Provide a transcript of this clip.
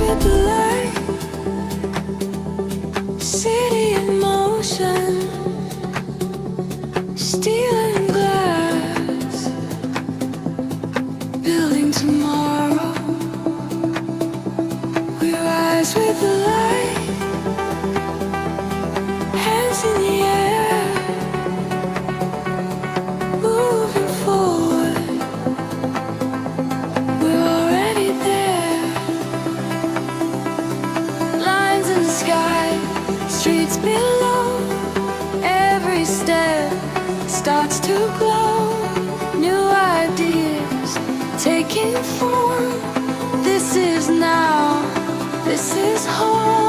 with the light, city in motion, steel and glass, building tomorrow. We rise with the light, hands in the air, moving forward. We're already there. Lines in the sky, streets below. Every step starts to glow. New ideas taking form. This is now, this is home.